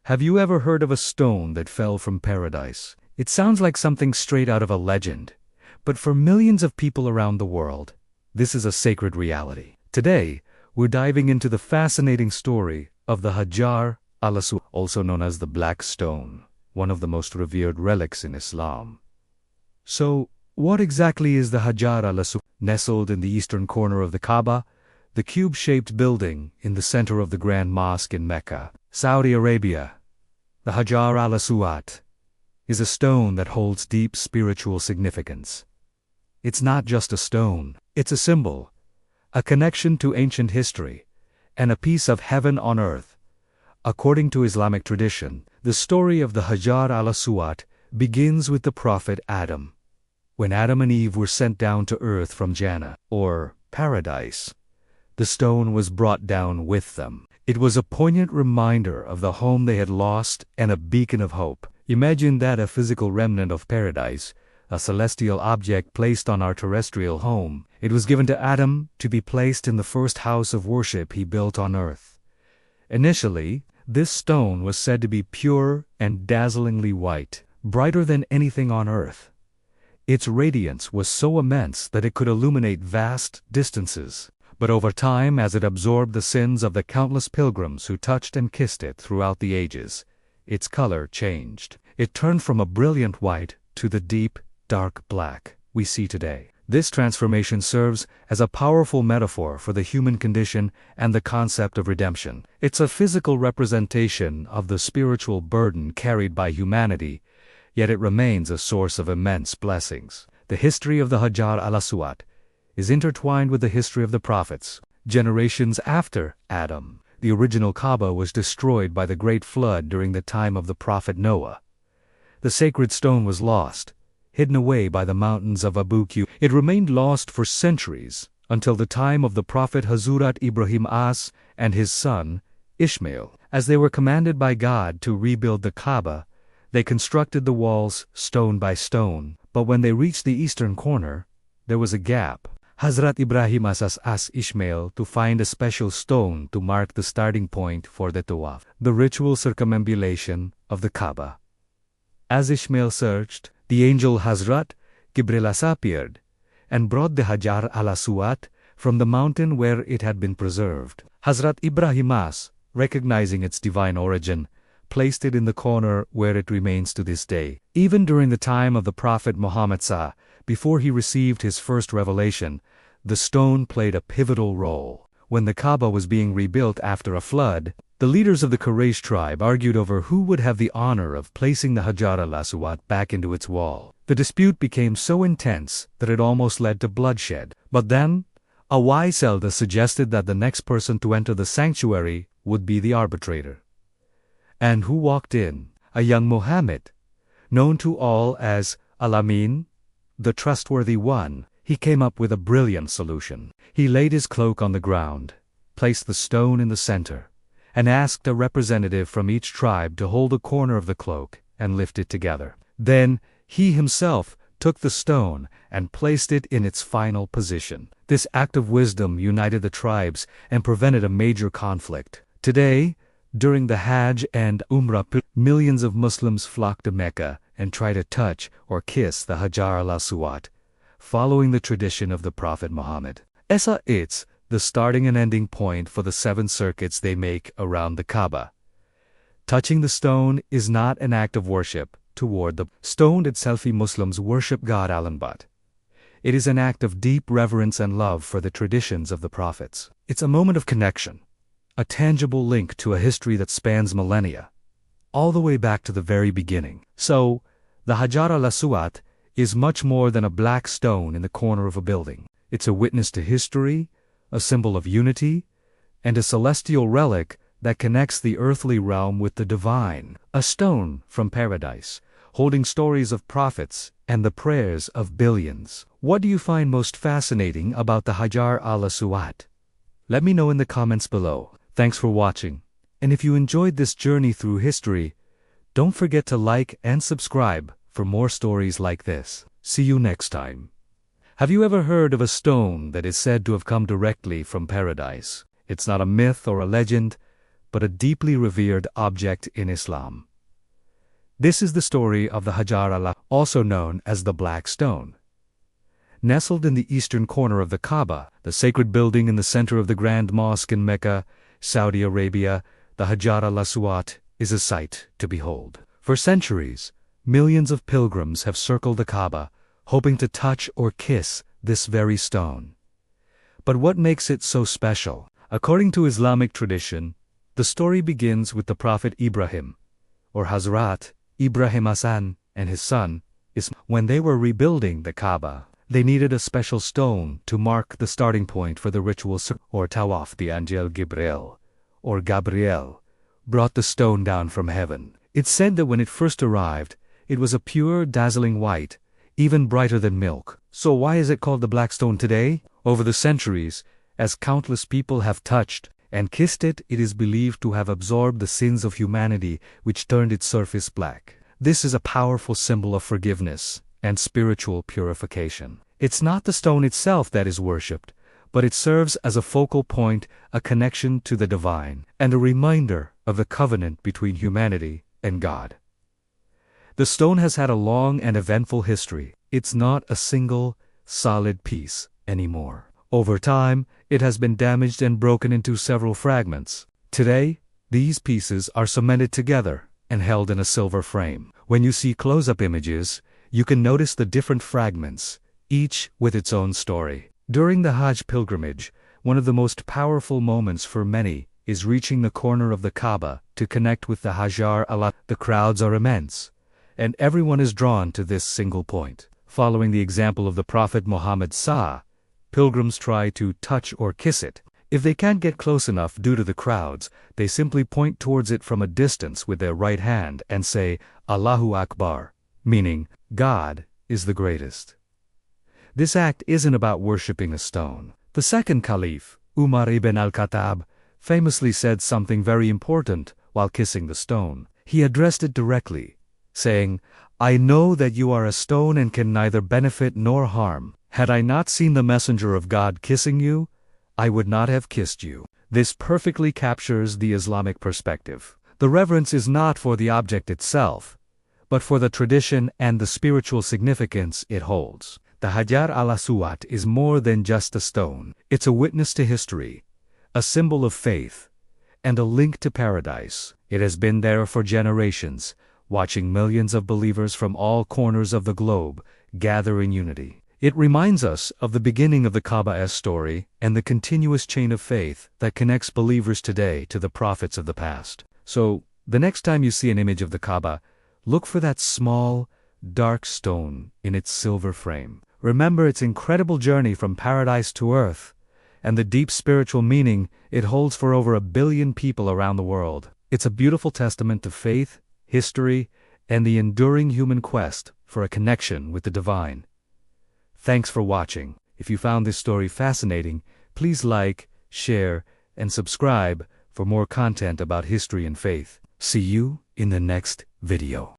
Have you ever heard of a stone that fell from paradise? It sounds like something straight out of a legend, but for millions of people around the world, this is a sacred reality. Today, we're diving into the fascinating story of the Hajar al-Aswad, also known as the Black Stone, one of the most revered relics in Islam. So, what exactly is the Hajar al-Aswad? Nestled in the eastern corner of the Kaaba, the cube-shaped building in the center of the Grand Mosque in Mecca, Saudi Arabia, the Hajar al-Aswad is a stone that holds deep spiritual significance. It's not just a stone, it's a symbol, a connection to ancient history, and a piece of heaven on earth. According to Islamic tradition, the story of the Hajar al-Aswad begins with the prophet Adam. When Adam and Eve were sent down to earth from Jannah, or paradise, the stone was brought down with them. It was a poignant reminder of the home they had lost and a beacon of hope. Imagine that, a physical remnant of paradise, a celestial object placed on our terrestrial home. It was given to Adam to be placed in the first house of worship he built on earth. Initially, this stone was said to be pure and dazzlingly white, brighter than anything on earth. Its radiance was so immense that it could illuminate vast distances. But over time, as it absorbed the sins of the countless pilgrims who touched and kissed it throughout the ages, its color changed. It turned from a brilliant white to the deep, dark black we see today. This transformation serves as a powerful metaphor for the human condition and the concept of redemption. It's a physical representation of the spiritual burden carried by humanity, yet it remains a source of immense blessings. The history of the Hajar al-Aswad is intertwined with the history of the prophets. Generations after Adam, the original Kaaba was destroyed by the Great Flood during the time of the prophet Noah. The sacred stone was lost, hidden away by the mountains of Abu Qu. It remained lost for centuries, until the time of the prophet Hazrat Ibrahim As and his son, Ishmael. As they were commanded by God to rebuild the Kaaba, they constructed the walls stone by stone, but when they reached the eastern corner, there was a gap. Hazrat Ibrahim asked Ishmael to find a special stone to mark the starting point for the tawaf, the ritual circumambulation of the Kaaba. As Ishmael searched, the angel Hazrat Gibril appeared and brought the Hajar al-Aswad from the mountain where it had been preserved. Hazrat Ibrahim, recognizing its divine origin, placed it in the corner where it remains to this day. Even during the time of the Prophet Muhammad before he received his first revelation, the stone played a pivotal role. When the Kaaba was being rebuilt after a flood, the leaders of the Quraysh tribe argued over who would have the honor of placing the Hajar al-Aswad back into its wall. The dispute became so intense that it almost led to bloodshed. But then, a wise elder suggested that the next person to enter the sanctuary would be the arbitrator. And who walked in? A young Muhammad, known to all as Al-Amin, the trustworthy one. He came up with a brilliant solution. He laid his cloak on the ground, placed the stone in the center, and asked a representative from each tribe to hold a corner of the cloak and lift it together. Then, he himself took the stone and placed it in its final position. This act of wisdom united the tribes and prevented a major conflict. Today, during the Hajj and Umrah, millions of Muslims flock to Mecca and try to touch or kiss the Hajar al-Aswad, following the tradition of the Prophet Muhammad. It's the starting and ending point for the 7 circuits they make around the Kaaba. Touching the stone is not an act of worship toward the stone itself. Muslims worship God Al-Anbat. It is an act of deep reverence and love for the traditions of the prophets. It's a moment of connection, a tangible link to a history that spans millennia, all the way back to the very beginning. So, the Hajar al-Aswad is much more than a black stone in the corner of a building. It's a witness to history, a symbol of unity, and a celestial relic that connects the earthly realm with the divine. A stone from paradise, holding stories of prophets and the prayers of billions. What do you find most fascinating about the Hajar al-Aswad? Let me know in the comments below. Thanks for watching, and if you enjoyed this journey through history, don't forget to like and subscribe for more stories like this. See you next time. Have you ever heard of a stone that is said to have come directly from paradise? It's not a myth or a legend, but a deeply revered object in Islam. This is the story of the Hajar al-Aswad, also known as the Black Stone. Nestled in the eastern corner of the Kaaba, the sacred building in the center of the Grand Mosque in Mecca, Saudi Arabia, the Hajar al-Aswad is a sight to behold. For centuries, millions of pilgrims have circled the Kaaba, hoping to touch or kiss this very stone. But what makes it so special? According to Islamic tradition, the story begins with the Prophet Ibrahim, or Hazrat Ibrahim Hassan, and his son, Ismail. When they were rebuilding the Kaaba, they needed a special stone to mark the starting point for the ritual or tawaf. The angel Gabriel, or Gabriel, brought the stone down from heaven. It's said that when it first arrived, it was a pure, dazzling white, even brighter than milk. So why is it called the Black Stone today? Over the centuries, as countless people have touched and kissed it, it is believed to have absorbed the sins of humanity, which turned its surface black. This is a powerful symbol of forgiveness and spiritual purification. It's not the stone itself that is worshipped, but it serves as a focal point, a connection to the divine, and a reminder of the covenant between humanity and God. The stone has had a long and eventful history. It's not a single, solid piece anymore. Over time, it has been damaged and broken into several fragments. Today, these pieces are cemented together and held in a silver frame. When you see close-up images, you can notice the different fragments, each with its own story. During the Hajj pilgrimage, one of the most powerful moments for many is reaching the corner of the Kaaba to connect with the Hajar al-Aswad. The crowds are immense, and everyone is drawn to this single point. Following the example of the Prophet Muhammad pilgrims try to touch or kiss it. If they can't get close enough due to the crowds, they simply point towards it from a distance with their right hand and say, Allahu Akbar, meaning, God is the greatest. This act isn't about worshipping a stone. The second caliph, Umar ibn al-Khattab, famously said something very important while kissing the stone. He addressed it directly, saying, I know that you are a stone and can neither benefit nor harm. Had I not seen the messenger of God kissing you, I would not have kissed you. This perfectly captures the Islamic perspective. The reverence is not for the object itself, but for the tradition and the spiritual significance it holds. The Hajar al-Aswad is more than just a stone. It's a witness to history, a symbol of faith, and a link to paradise. It has been there for generations, watching millions of believers from all corners of the globe gather in unity. It reminds us of the beginning of the Kaaba's story and the continuous chain of faith that connects believers today to the prophets of the past. So, the next time you see an image of the Kaaba, look for that small, dark stone in its silver frame. Remember its incredible journey from paradise to earth, and the deep spiritual meaning it holds for over 1 billion people around the world. It's a beautiful testament to faith, history, and the enduring human quest for a connection with the divine. Thanks for watching. If you found this story fascinating, please like, share, and subscribe for more content about history and faith. See you in the next video.